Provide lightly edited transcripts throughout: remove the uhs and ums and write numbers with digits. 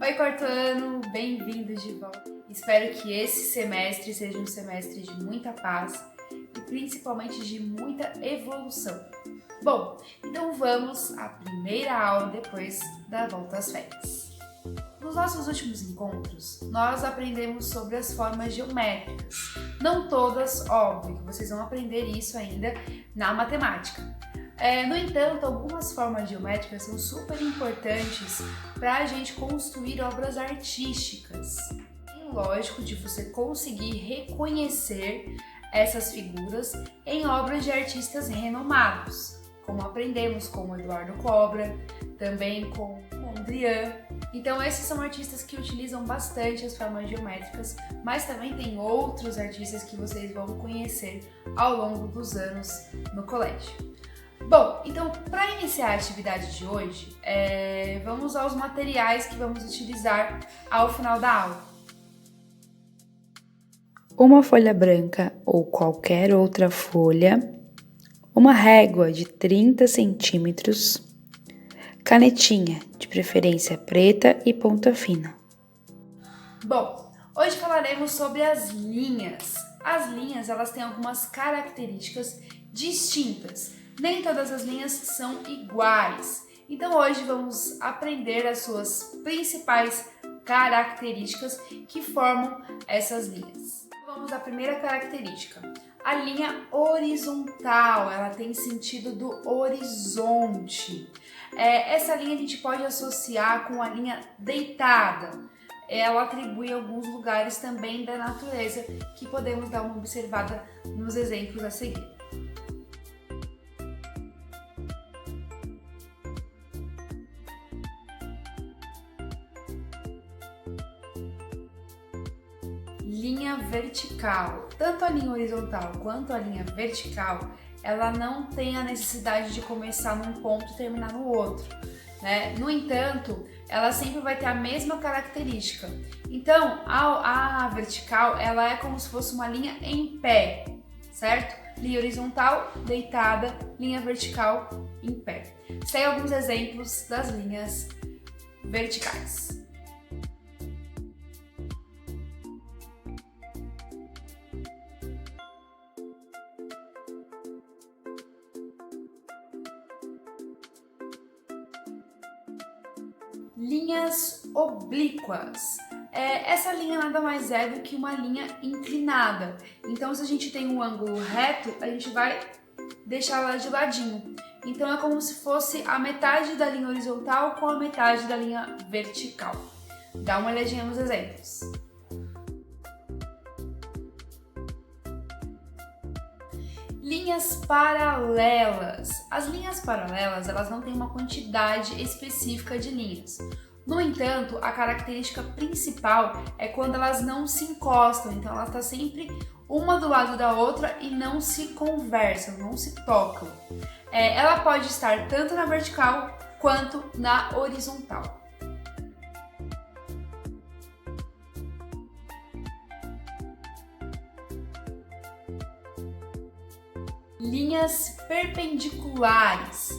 Oi, quarto ano, bem-vindos de volta. Espero que esse semestre seja um semestre de muita paz e principalmente de muita evolução. Bom, então vamos à primeira aula depois da volta às férias. Nos nossos últimos encontros, nós aprendemos sobre as formas geométricas. Não todas, óbvio, que vocês vão aprender isso ainda na matemática. No entanto, algumas formas geométricas são super importantes para a gente construir obras artísticas. É lógico de você conseguir reconhecer essas figuras em obras de artistas renomados, como aprendemos com o Eduardo Cobra, também com Mondrian. Então esses são artistas que utilizam bastante as formas geométricas, mas também tem outros artistas que vocês vão conhecer ao longo dos anos no colégio. Bom, então para iniciar a atividade de hoje, vamos aos materiais que vamos utilizar ao final da aula. Uma folha branca ou qualquer outra folha, uma régua de 30 centímetros, canetinha, de preferência preta e ponta fina. Bom, hoje falaremos sobre as linhas. As linhas, elas têm algumas características distintas. Nem todas as linhas são iguais. Então hoje vamos aprender as suas principais características que formam essas linhas. Vamos à primeira característica. A linha horizontal, ela tem sentido do horizonte. Essa linha a gente pode associar com a linha deitada. Ela atribui alguns lugares também da natureza que podemos dar uma observada nos exemplos a seguir. Linha vertical. Tanto a linha horizontal quanto a linha vertical, ela não tem a necessidade de começar num ponto e terminar no outro, né? No entanto, ela sempre vai ter a mesma característica. Então, a vertical, ela é como se fosse uma linha em pé, certo? Linha horizontal, deitada, linha vertical, em pé. Tem alguns exemplos das linhas verticais. Linhas oblíquas. Essa linha nada mais é do que uma linha inclinada. Então, se a gente tem um ângulo reto, a gente vai deixar ela de ladinho. Então, é como se fosse a metade da linha horizontal com a metade da linha vertical. Dá uma olhadinha nos exemplos. Linhas paralelas. As linhas paralelas, elas não têm uma quantidade específica de linhas. No entanto, a característica principal é quando elas não se encostam, então ela está sempre uma do lado da outra e não se conversam, não se tocam. Ela pode estar tanto na vertical quanto na horizontal. Linhas perpendiculares.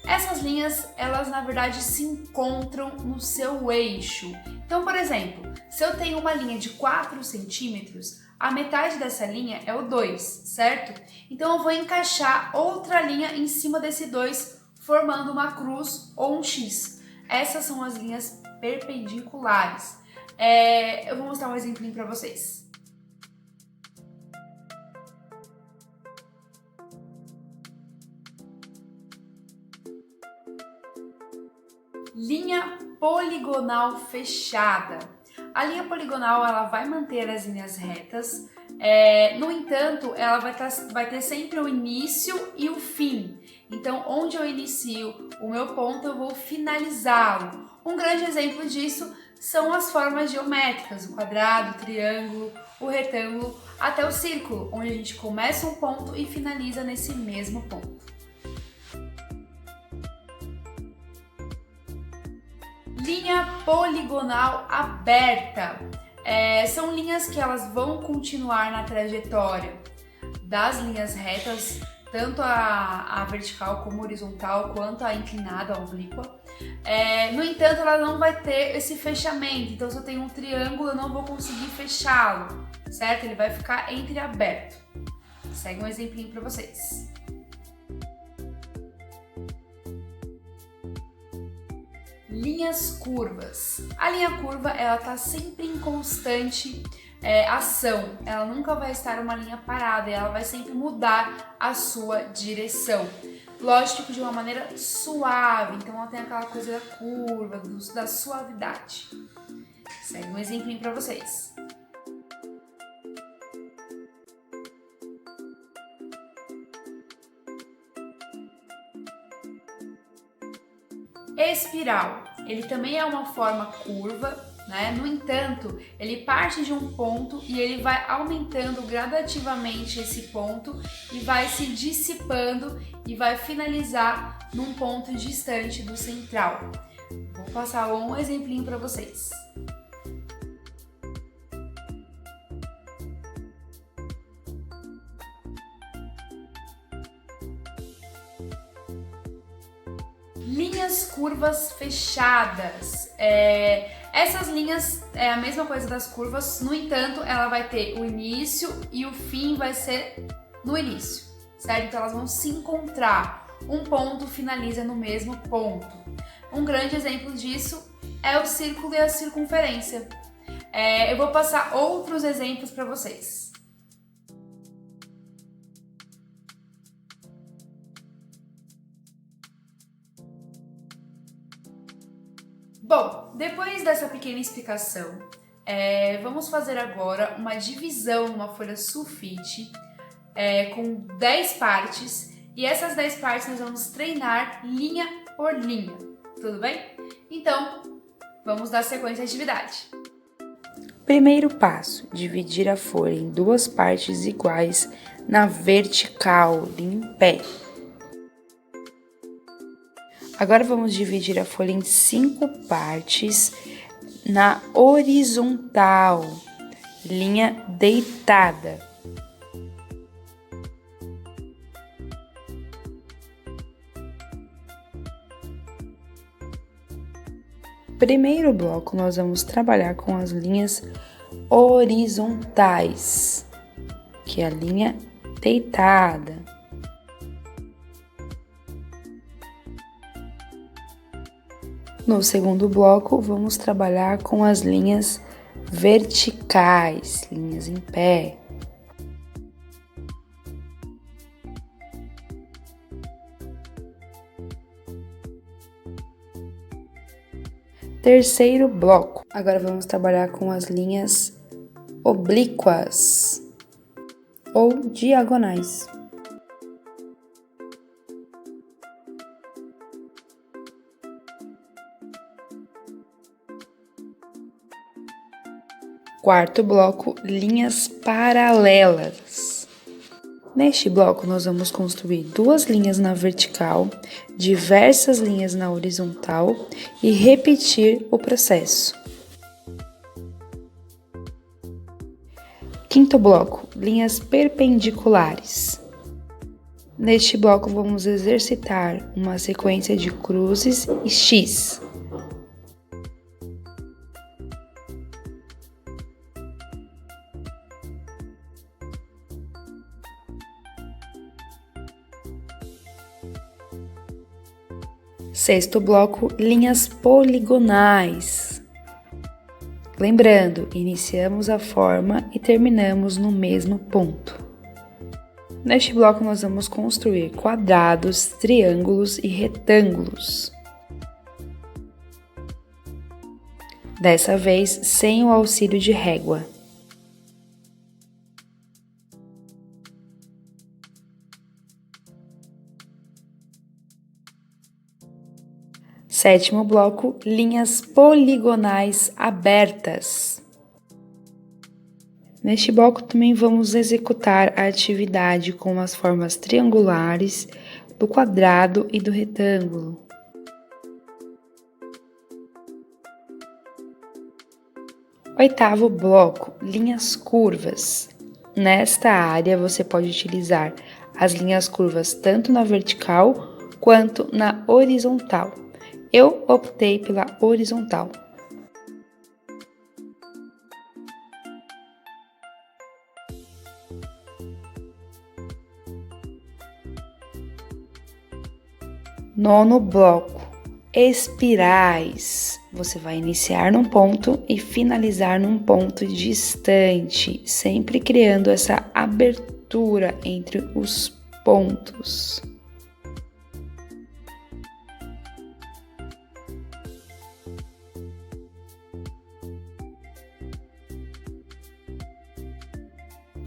Essas linhas, elas na verdade se encontram no seu eixo. Então, por exemplo, se eu tenho uma linha de 4 centímetros, a metade dessa linha é o 2, certo? Então eu vou encaixar outra linha em cima desse 2, formando uma cruz ou um X. Essas são as linhas perpendiculares. Eu vou mostrar um exemplinho para vocês. Linha poligonal fechada. A linha poligonal, ela vai manter as linhas retas, no entanto, ela vai ter sempre o início e o fim. Então, onde eu inicio o meu ponto, eu vou finalizá-lo. Um grande exemplo disso são as formas geométricas, o quadrado, o triângulo, o retângulo, até o círculo, onde a gente começa um ponto e finaliza nesse mesmo ponto. Linha poligonal aberta. São linhas que elas vão continuar na trajetória das linhas retas tanto a vertical como a horizontal, quanto a inclinada, a oblíqua. No entanto, ela não vai ter esse fechamento, então se eu tenho um triângulo, eu não vou conseguir fechá-lo, certo? Ele vai ficar entreaberto. Segue um exemplinho para vocês. Linhas curvas. A linha curva, ela tá sempre em constante ação. Ela nunca vai estar uma linha parada, ela vai sempre mudar a sua direção. Lógico, de uma maneira suave, então ela tem aquela coisa da curva, da suavidade. Segue um exemplinho para vocês. Espiral, ele também é uma forma curva, né? No entanto, ele parte de um ponto e ele vai aumentando gradativamente esse ponto e vai se dissipando e vai finalizar num ponto distante do central. Vou passar um exemplinho para vocês. Linhas curvas fechadas. Essas linhas é a mesma coisa das curvas, no entanto, ela vai ter o início e o fim vai ser no início, certo? Então elas vão se encontrar. Um ponto finaliza no mesmo ponto. Um grande exemplo disso é o círculo e a circunferência. Eu vou passar outros exemplos para vocês. Bom, depois dessa pequena explicação, vamos fazer agora uma divisão numa folha sulfite com 10 partes, e essas 10 partes nós vamos treinar linha por linha, tudo bem? Então, vamos dar sequência à atividade. Primeiro passo, dividir a folha em 2 partes iguais na vertical, linha em pé. Agora vamos dividir a folha em 5 partes na horizontal, linha deitada. Primeiro bloco, nós vamos trabalhar com as linhas horizontais, que é a linha deitada. No segundo bloco, vamos trabalhar com as linhas verticais, linhas em pé. Terceiro bloco, agora vamos trabalhar com as linhas oblíquas ou diagonais. Quarto bloco, linhas paralelas. Neste bloco, nós vamos construir 2 linhas na vertical, diversas linhas na horizontal e repetir o processo. Quinto bloco, linhas perpendiculares. Neste bloco, vamos exercitar uma sequência de cruzes e X. Sexto bloco, linhas poligonais. Lembrando, iniciamos a forma e terminamos no mesmo ponto. Neste bloco, nós vamos construir quadrados, triângulos e retângulos. Dessa vez, sem o auxílio de régua. Sétimo bloco, linhas poligonais abertas. Neste bloco também vamos executar a atividade com as formas triangulares, do quadrado e do retângulo. Oitavo bloco, linhas curvas. nesta área você pode utilizar as linhas curvas tanto na vertical quanto na horizontal. Eu optei pela horizontal. Nono bloco, espirais. Você vai iniciar num ponto e finalizar num ponto distante, sempre criando essa abertura entre os pontos.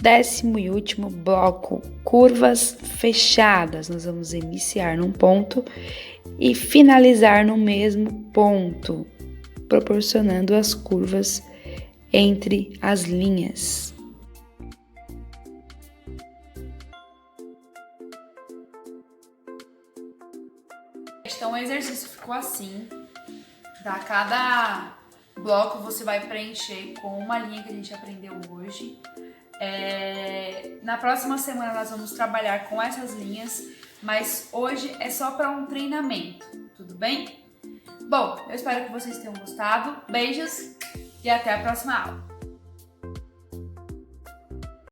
Décimo e último bloco, curvas fechadas. Nós vamos iniciar num ponto e finalizar no mesmo ponto, proporcionando as curvas entre as linhas. Então o exercício ficou assim, tá? Cada bloco você vai preencher com uma linha que a gente aprendeu hoje. Na próxima semana nós vamos trabalhar com essas linhas, mas hoje é só para um treinamento, tudo bem? Bom, eu espero que vocês tenham gostado. Beijos e até a próxima aula!